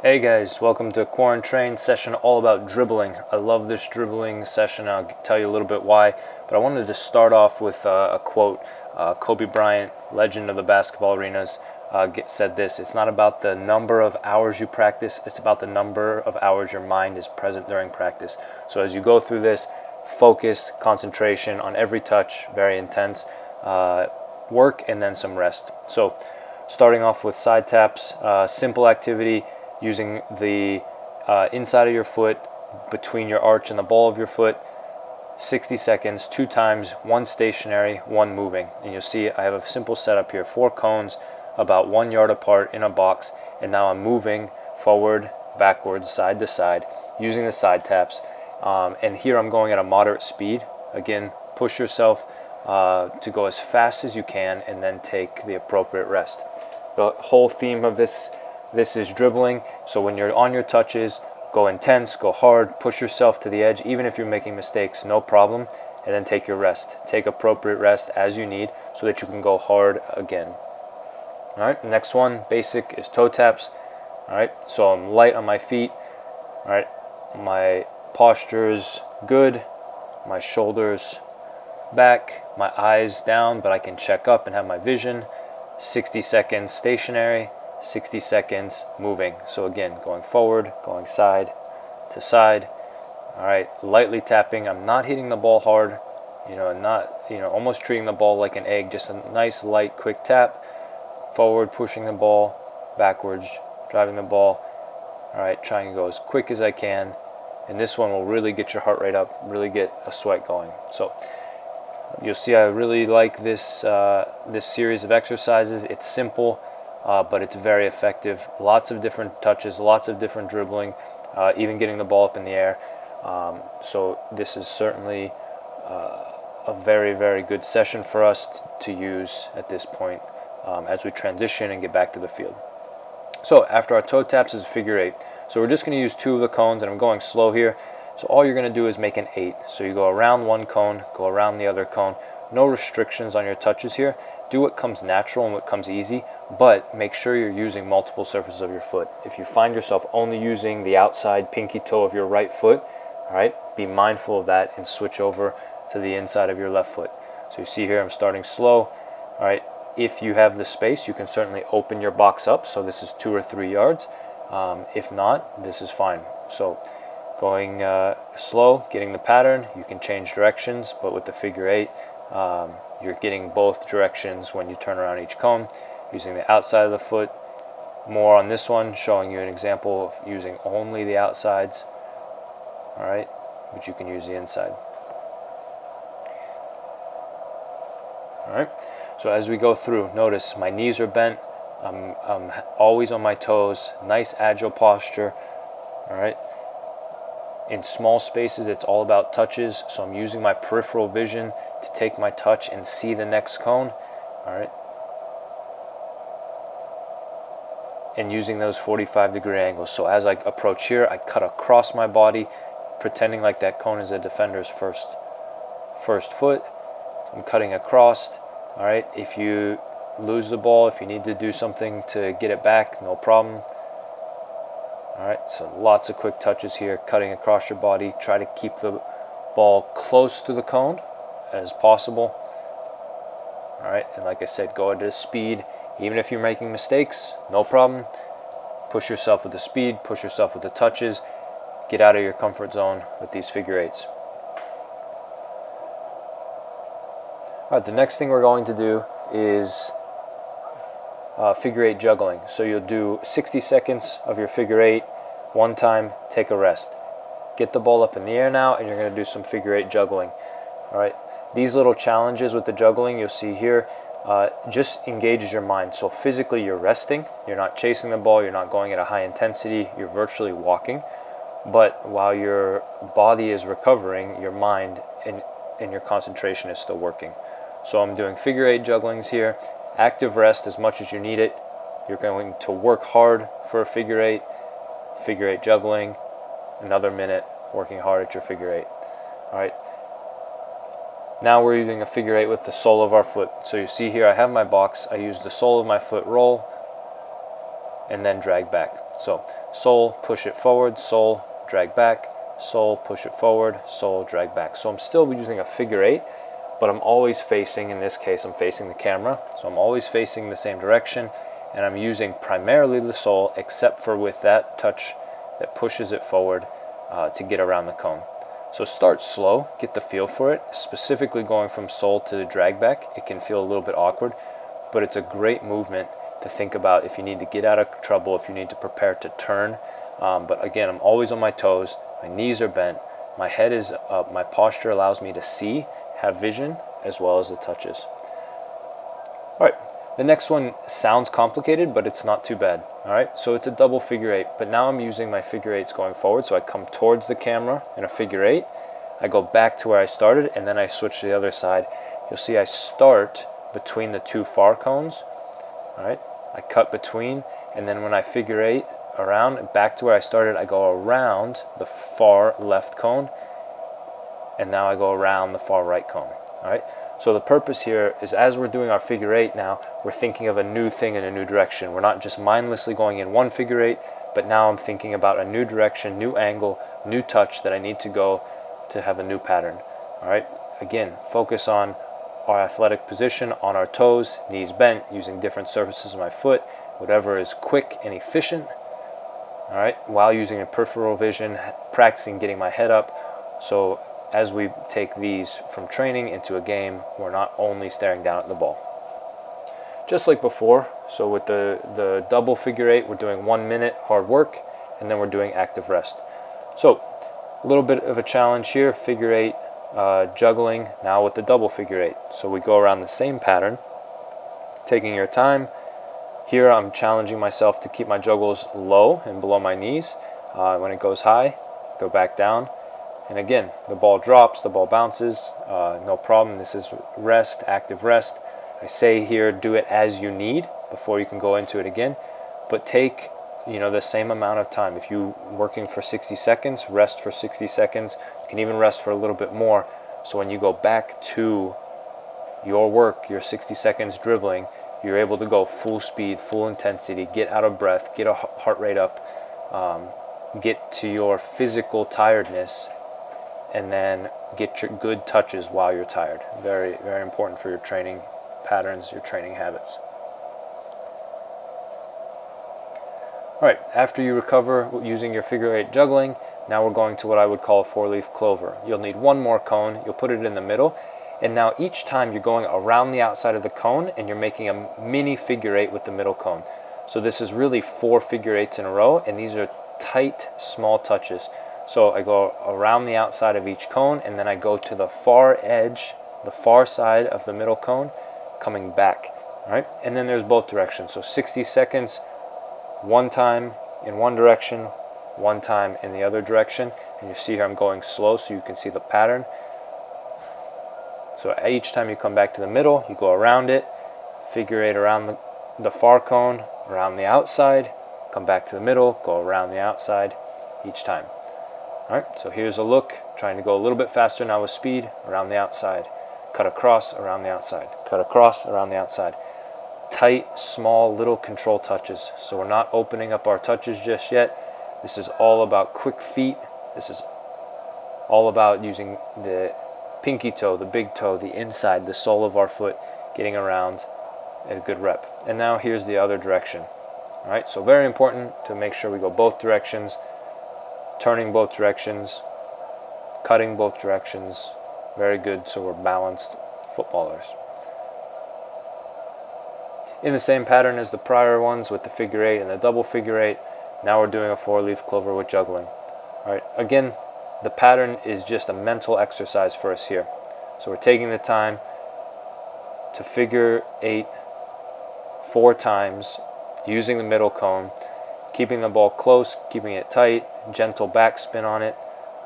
Hey guys, welcome to QuaranTRAIN session all about dribbling. I love this dribbling session. I'll tell you a little bit why, but I wanted to start off with a quote. Kobe Bryant, legend of the basketball arenas, said this: "It's not about the number of hours you practice, it's about the number of hours your mind is present during practice." So as you go through this, focused concentration on every touch, very intense work, and then some rest. So starting off with side taps, simple activity, using the inside of your foot between your arch and the ball of your foot, 60 seconds, 2 times, 1 stationary, 1 moving. And you'll see I have a simple setup here, 4 cones about 1 yard apart in a box, and now I'm moving forward, backwards, side to side, using the side taps. And here I'm going at a moderate speed. Again, push yourself to go as fast as you can and then take the appropriate rest. The whole theme of this is dribbling, so when you're on your touches, go intense, go hard, push yourself to the edge, even if you're making mistakes, no problem, and then take your rest. Take appropriate rest as you need so that you can go hard again. All right, next one, basic, is toe taps. All right, so I'm light on my feet. All right, my posture's good, my shoulders back, my eyes down, but I can check up and have my vision. 60 seconds stationary, 60 seconds moving. So again, going forward, going side to side. All right, lightly tapping. I'm not hitting the ball hard, almost treating the ball like an egg, just a nice light quick tap. Forward, pushing the ball, backwards, driving the ball. All right, trying to go as quick as I can. And this one will really get your heart rate up, really get a sweat going. So you'll see I really like this this series of exercises. It's simple, but it's very effective. Lots of different touches, lots of different dribbling, even getting the ball up in the air. So this is certainly a very, very good session for us to use at this point as we transition and get back to the field. So after our toe taps is a figure 8. So we're just going to use 2 of the cones, and I'm going slow here. So all you're going to do is make an 8. So you go around 1 cone, go around the other cone. No restrictions on your touches here. Do what comes natural and what comes easy, but make sure you're using multiple surfaces of your foot. If you find yourself only using the outside pinky toe of your right foot, all right, be mindful of that and switch over to the inside of your left foot. So you see here I'm starting slow. All right, if you have the space, you can certainly open your box up. So this is 2 or 3 yards. If not, this is fine. So going slow, getting the pattern, you can change directions, but with the figure 8, you're getting both directions when you turn around each cone, using the outside of the foot. More on this one, showing you an example of using only the outsides, all right, but you can use the inside. All right, so as we go through, notice my knees are bent. I'm always on my toes, nice agile posture, all right. In small spaces, it's all about touches, so I'm using my peripheral vision to take my touch and see the next cone, all right. And using those 45-degree angles. So as I approach here, I cut across my body, pretending like that cone is a defender's first foot. I'm cutting across, all right. If you lose the ball, if you need to do something to get it back, no problem. All right, so lots of quick touches here, cutting across your body. Try to keep the ball close to the cone as possible. All right, and like I said, go at a speed. Even if you're making mistakes, no problem. Push yourself with the speed, push yourself with the touches. Get out of your comfort zone with these figure 8s. All right, the next thing we're going to do is figure 8 juggling. So you'll do 60 seconds of your figure 8, 1 time, take a rest. Get the ball up in the air now, and you're going to do some figure 8 juggling. All right, these little challenges with the juggling you'll see here just engages your mind. So physically you're resting, you're not chasing the ball, you're not going at a high intensity, you're virtually walking. But while your body is recovering, your mind and your concentration is still working. So I'm doing figure 8 jugglings here. Active rest as much as you need it. You're going to work hard for a figure 8 juggling, another minute working hard at your figure 8. All right. Now we're using a figure 8 with the sole of our foot. So you see here I have my box. I use the sole of my foot roll and then drag back. So sole, push it forward, sole, drag back, sole, push it forward, sole, drag back. So I'm still using a figure eight, but I'm always facing, in this case, I'm facing the camera. So I'm always facing the same direction, and I'm using primarily the sole, except for with that touch that pushes it forward to get around the cone. So start slow, get the feel for it. Specifically going from sole to the drag back, it can feel a little bit awkward, but it's a great movement to think about if you need to get out of trouble, if you need to prepare to turn. But again, I'm always on my toes, my knees are bent, my head is up, my posture allows me to see, have vision, as well as the touches. All right, the next one sounds complicated, but it's not too bad. All right, so it's a double figure eight, but now I'm using my figure eights going forward. So I come towards the camera in a figure eight, I go back to where I started, and then I switch to the other side. You'll see I start between the two far cones. All right, I cut between, and then when I figure eight around, back to where I started, I go around the far left cone, and now I go around the far right cone. All right, so the purpose here is as we're doing our figure eight now, we're thinking of a new thing in a new direction. We're not just mindlessly going in one figure eight, but now I'm thinking about a new direction, new angle, new touch that I need to go to have a new pattern. All right, again, focus on our athletic position, on our toes, knees bent, using different surfaces of my foot, whatever is quick and efficient. All right, while using a peripheral vision, practicing getting my head up. So as we take these from training into a game, we're not only staring down at the ball. Just like before, so with the double figure eight, we're doing 1 minute hard work, and then we're doing active rest. So a little bit of a challenge here, figure eight, juggling now with the double figure eight. So we go around the same pattern, taking your time. Here I'm challenging myself to keep my juggles low and below my knees. When it goes high, go back down. And again, the ball drops, the ball bounces, no problem. This is rest, active rest. I say here, do it as you need before you can go into it again. But take, the same amount of time. If you're working for 60 seconds, rest for 60 seconds. You can even rest for a little bit more. So when you go back to your work, your 60 seconds dribbling, you're able to go full speed, full intensity, get out of breath, get a heart rate up, get to your physical tiredness, and then get your good touches while you're tired. Very, very important for your training patterns, your training habits. All right, after you recover using your figure eight juggling, now we're going to what I would call a four-leaf clover. You'll need one more cone, you'll put it in the middle, and now each time you're going around the outside of the cone and you're making a mini figure eight with the middle cone. So this is really 4 figure eights in a row, and these are tight, small touches. So I go around the outside of each cone, and then I go to the far edge, the far side of the middle cone, coming back. All right, and then there's both directions. So 60 seconds, one time in one direction, one time in the other direction. And you see here I'm going slow so you can see the pattern. So each time you come back to the middle, you go around it, figure eight around the far cone, around the outside, come back to the middle, go around the outside each time. All right, so here's a look, trying to go a little bit faster now with speed, around the outside, cut across, around the outside, cut across, around the outside. Tight, small, little control touches. So we're not opening up our touches just yet. This is all about quick feet. This is all about using the pinky toe, the big toe, the inside, the sole of our foot, getting around at a good rep. And now here's the other direction. All right, so very important to make sure we go both directions, turning both directions, cutting both directions. Very good, so we're balanced footballers. In the same pattern as the prior ones with the figure eight and the double figure eight, now we're doing a four-leaf clover with juggling. All right, again, the pattern is just a mental exercise for us here. So we're taking the time to figure eight 4 times, using the middle cone, keeping the ball close, keeping it tight, gentle backspin on it.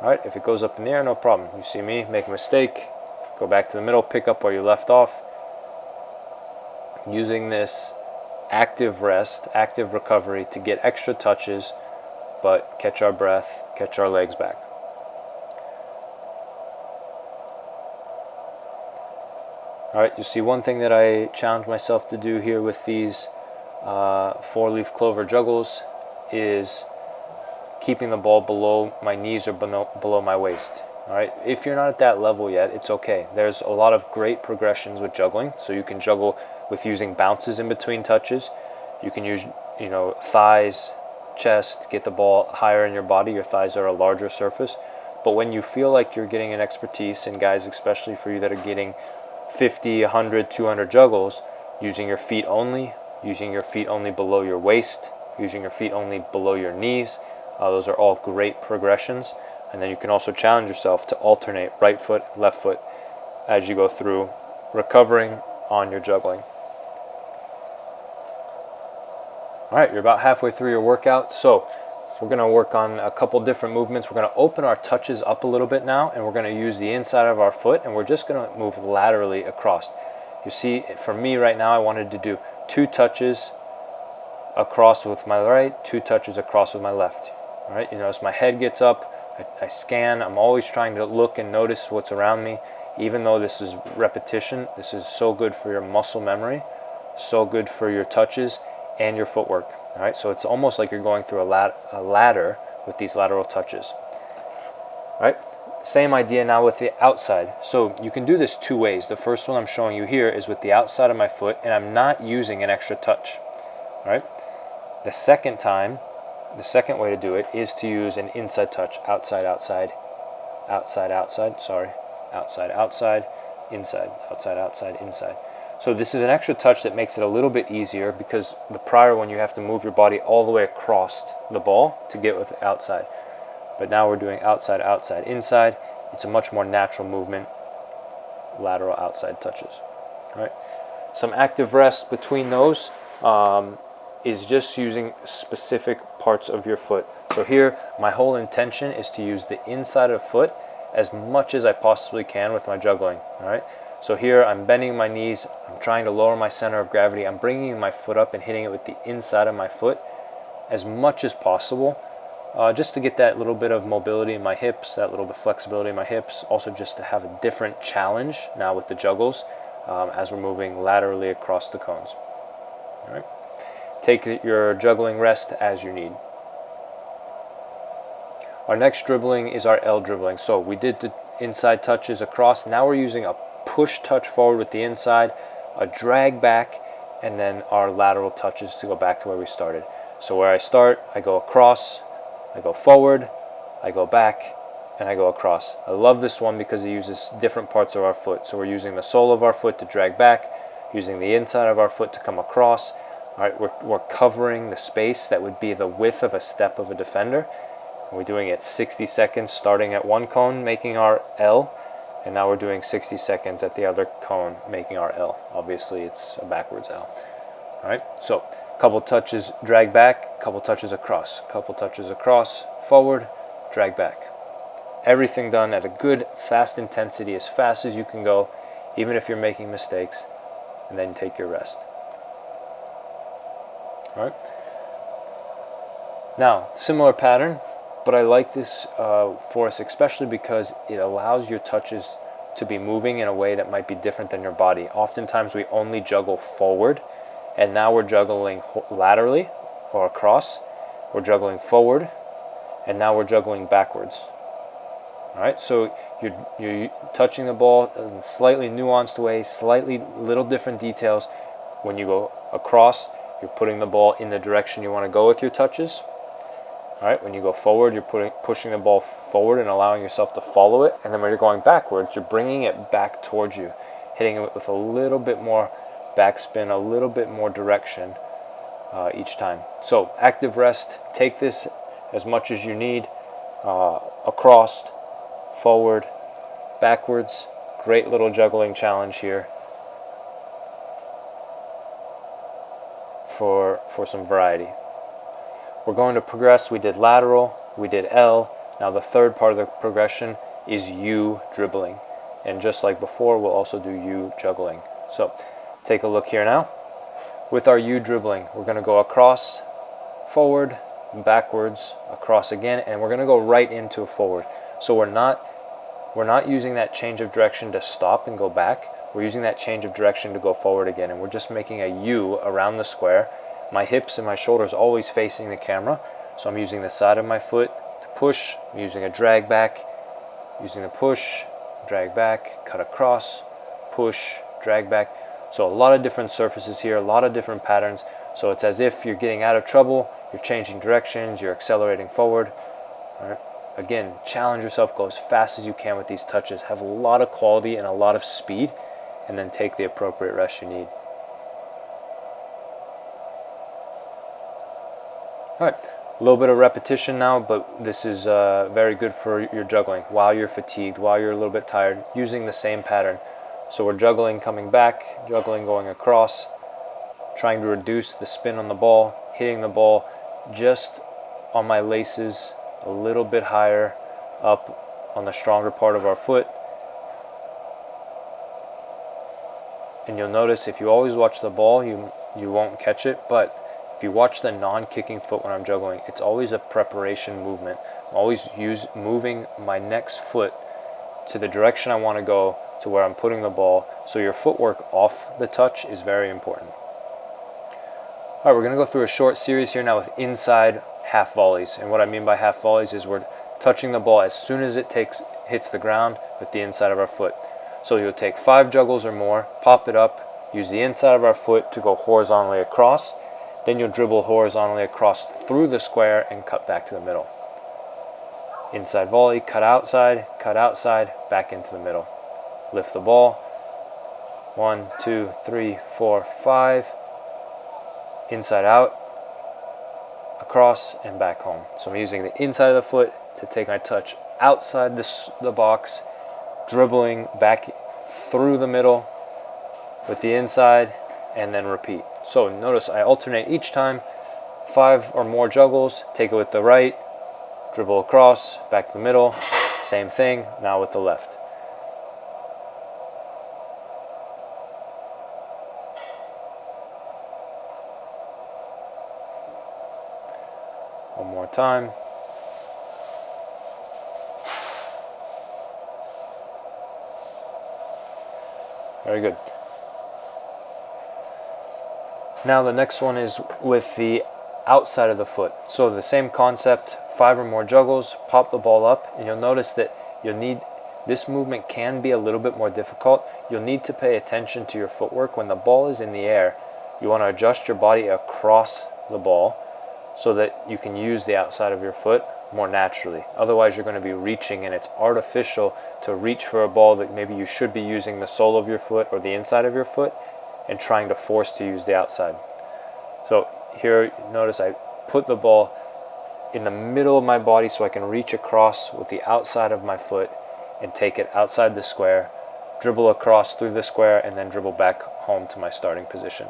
All right, if it goes up in the air, no problem. You see me make a mistake, go back to the middle, pick up where you left off. Using this active rest, active recovery to get extra touches, but catch our breath, catch our legs back. All right, you see one thing that I challenge myself to do here with these 4-leaf clover juggles is keeping the ball below my knees or below my waist. All right, if you're not at that level yet, it's okay. There's a lot of great progressions with juggling. So you can juggle with using bounces in between touches. You can use, thighs, chest, get the ball higher in your body. Your thighs are a larger surface. But when you feel like you're getting an expertise, and guys, especially for you that are getting 50, 100, 200 juggles, using your feet only below your waist, using your feet only below your knees, those are all great progressions. And then you can also challenge yourself to alternate right foot, left foot as you go through recovering on your juggling. All right, you're about halfway through your workout. So we're going to work on a couple different movements. We're going to open our touches up a little bit now, and we're going to use the inside of our foot, and we're just going to move laterally across. You see, for me right now, I wanted to do 2 touches across with my right, 2 touches across with my left. All right, you notice my head gets up, I scan. I'm always trying to look and notice what's around me. Even though this is repetition, this is so good for your muscle memory, so good for your touches and your footwork. All right, so it's almost like you're going through a ladder with these lateral touches. All right, same idea now with the outside. So you can do this 2 ways. The first one I'm showing you here is with the outside of my foot, and I'm not using an extra touch. All right, the second way to do it is to use an inside touch, outside, outside, outside, outside, sorry, outside, outside, inside, outside, outside, inside. So this is an extra touch that makes it a little bit easier, because the prior one you have to move your body all the way across the ball to get with the outside. But now we're doing outside, outside, inside. It's a much more natural movement, lateral outside touches. All right. Some active rest between those is just using specific parts of your foot. So here, my whole intention is to use the inside of the foot as much as I possibly can with my juggling. All right. So here I'm bending my knees, I'm trying to lower my center of gravity, I'm bringing my foot up and hitting it with the inside of my foot as much as possible, just to get that little bit of mobility in my hips, that little bit of flexibility in my hips, also just to have a different challenge now with the juggles as we're moving laterally across the cones. All right. Take your juggling rest as you need. Our next dribbling is our L dribbling. So we did the inside touches across, now we're using a push touch forward with the inside, a drag back, and then our lateral touches to go back to where we started. So where I start, I go across, I go forward, I go back, and I go across. I love this one because it uses different parts of our foot. So we're using the sole of our foot to drag back, using the inside of our foot to come across. All right, we're covering the space that would be the width of a step of a defender. And we're doing it 60 seconds, starting at one cone, making our L. And now we're doing 60 seconds at the other cone, making our L. Obviously, it's a backwards L. All right, so a couple touches, drag back, couple touches across, couple touches across, forward, drag back. Everything done at a good, fast intensity, as fast as you can go, even if you're making mistakes, and then take your rest. All right. Now, similar pattern, but I like this for us especially because it allows your touches to be moving in a way that might be different than your body. Oftentimes we only juggle forward, and now we're juggling laterally or across. We're juggling forward, and now we're juggling backwards. All right, so you're touching the ball in slightly nuanced way, slightly little different details. When you go across, you're putting the ball in the direction you want to go with your touches. All right, when you go forward, you're pushing the ball forward and allowing yourself to follow it. And then when you're going backwards, you're bringing it back towards you, hitting it with a little bit more backspin, a little bit more direction each time. So active rest, take this as much as you need, across, forward, backwards. Great little juggling challenge here for some variety. We're going to progress. We did lateral, we did L. Now the third part of the progression is U dribbling. And just like before, we'll also do U juggling. So take a look here now. With our U dribbling, we're going to go across, forward, backwards, across again, and we're going to go right into a forward. So we're not using that change of direction to stop and go back. We're using that change of direction to go forward again, and we're just making a U around the square. My hips and my shoulders always facing the camera. So I'm using the side of my foot to push, I'm using a drag back, using the push, drag back, cut across, push, drag back. So a lot of different surfaces here, a lot of different patterns. So it's as if you're getting out of trouble, you're changing directions, you're accelerating forward. All right. Again, challenge yourself, go as fast as you can with these touches. Have a lot of quality and a lot of speed, and then take the appropriate rest you need. All right, a little bit of repetition now, but this is very good for your juggling while you're fatigued, while you're a little bit tired, using the same pattern. So we're juggling coming back, juggling going across, trying to reduce the spin on the ball, hitting the ball just on my laces, a little bit higher up on the stronger part of our foot. And you'll notice if you always watch the ball, you won't catch it, but if you watch the non-kicking foot when I'm juggling, it's always a preparation movement. I'm always moving my next foot to the direction I want to go, to where I'm putting the ball. So your footwork off the touch is very important. All right, we're going to go through a short series here now with inside half volleys. And what I mean by half volleys is we're touching the ball as soon as it hits the ground with the inside of our foot. So you'll take 5 juggles or more, pop it up, use the inside of our foot to go horizontally across. Then you'll dribble horizontally across through the square and cut back to the middle. Inside volley, cut outside, back into the middle. Lift the ball. 1, 2, 3, 4, 5. Inside out, across, and back home. So I'm using the inside of the foot to take my touch outside the box, dribbling back through the middle with the inside, and then repeat. So notice I alternate each time, 5 or more juggles, take it with the right, dribble across, back to the middle, same thing, now with the left. One more time. Very good. Now the next one is with the outside of the foot. So the same concept, 5 or more juggles, pop the ball up, and you'll notice that this movement can be a little bit more difficult. You'll need to pay attention to your footwork. When the ball is in the air, you want to adjust your body across the ball so that you can use the outside of your foot more naturally. Otherwise, you're going to be reaching, and it's artificial to reach for a ball that maybe you should be using the sole of your foot or the inside of your foot and trying to force to use the outside. So here, notice I put the ball in the middle of my body so I can reach across with the outside of my foot and take it outside the square, dribble across through the square, and then dribble back home to my starting position.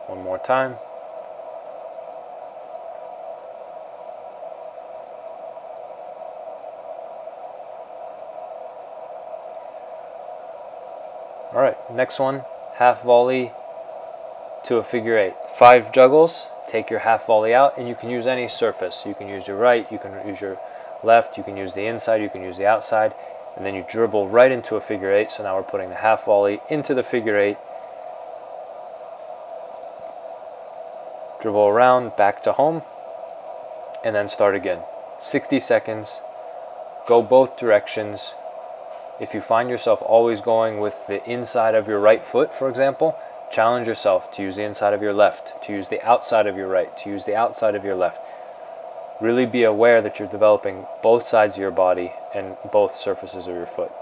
One more time. All right, next one, half volley to a figure 8. 5 juggles, take your half volley out, and you can use any surface. You can use your right, you can use your left, you can use the inside, you can use the outside, and then you dribble right into a figure 8. So now we're putting the half volley into the figure 8, dribble around, back to home, and then start again. 60 seconds, go both directions. If you find yourself always going with the inside of your right foot, for example, challenge yourself to use the inside of your left, to use the outside of your right, to use the outside of your left. Really be aware that you're developing both sides of your body and both surfaces of your foot.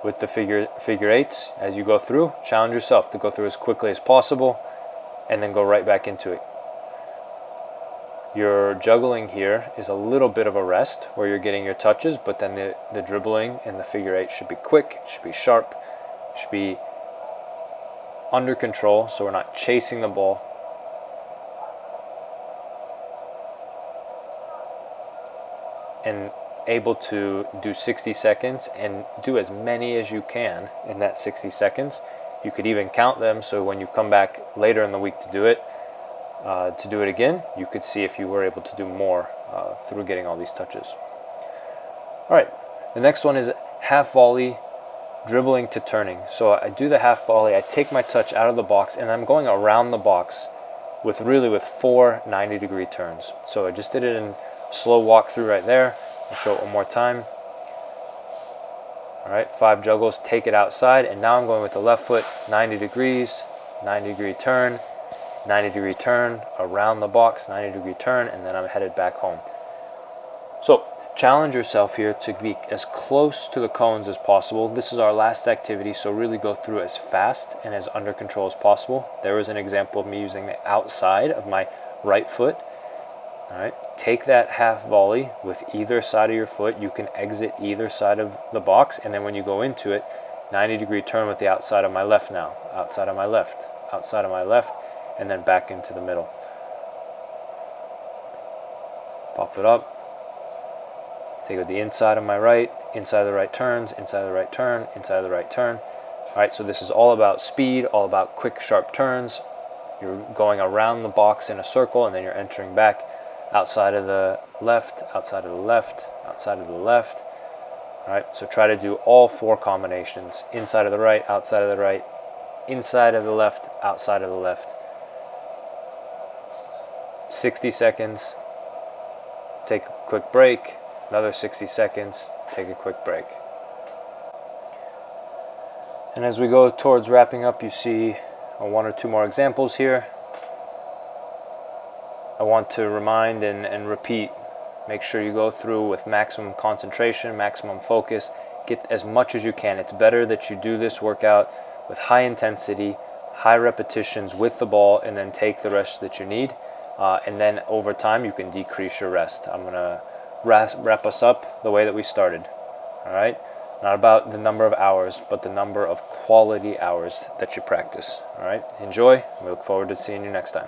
With the figure 8s, as you go through, challenge yourself to go through as quickly as possible and then go right back into it. Your juggling here is a little bit of a rest where you're getting your touches, but then the dribbling and the figure 8 should be quick, should be sharp, should be under control so we're not chasing the ball. And able to do 60 seconds and do as many as you can in that 60 seconds. You could even count them, so when you come back later in the week to do it again, you could see if you were able to do more through getting all these touches. All right, the next one is half volley dribbling to turning. So I do the half volley, I take my touch out of the box, and I'm going around the box with 4 90-degree turns. So I just did it in slow walk through right there. I'll show it one more time. All right, 5 juggles, take it outside, and now I'm going with the left foot, 90 degrees, 90-degree turn, 90-degree turn, around the box, 90-degree turn, and then I'm headed back home. So challenge yourself here to be as close to the cones as possible. This is our last activity, so really go through as fast and as under control as possible. There is an example of me using the outside of my right foot. All right, take that half volley with either side of your foot. You can exit either side of the box, and then when you go into it, 90-degree turn with the outside of my left now. Outside of my left, outside of my left, and then back into the middle. Pop it up. Take it the inside of my right, inside of the right turns, inside of the right turn, inside of the right turn. All right, so this is all about speed, all about quick, sharp turns. You're going around the box in a circle, and then you're entering back outside of the left, outside of the left, outside of the left. All right, so try to do all 4 combinations. Inside of the right, outside of the right, inside of the left, outside of the left. 60 seconds, take a quick break. Another 60 seconds, take a quick break. And as we go towards wrapping up, you see 1 or 2 more examples here. I want to remind and repeat, make sure you go through with maximum concentration, maximum focus, get as much as you can. It's better that you do this workout with high intensity, high repetitions with the ball, and then take the rest that you need. And then over time, you can decrease your rest. I'm going to wrap us up the way that we started. All right, not about the number of hours, but the number of quality hours that you practice. All right, enjoy. We look forward to seeing you next time.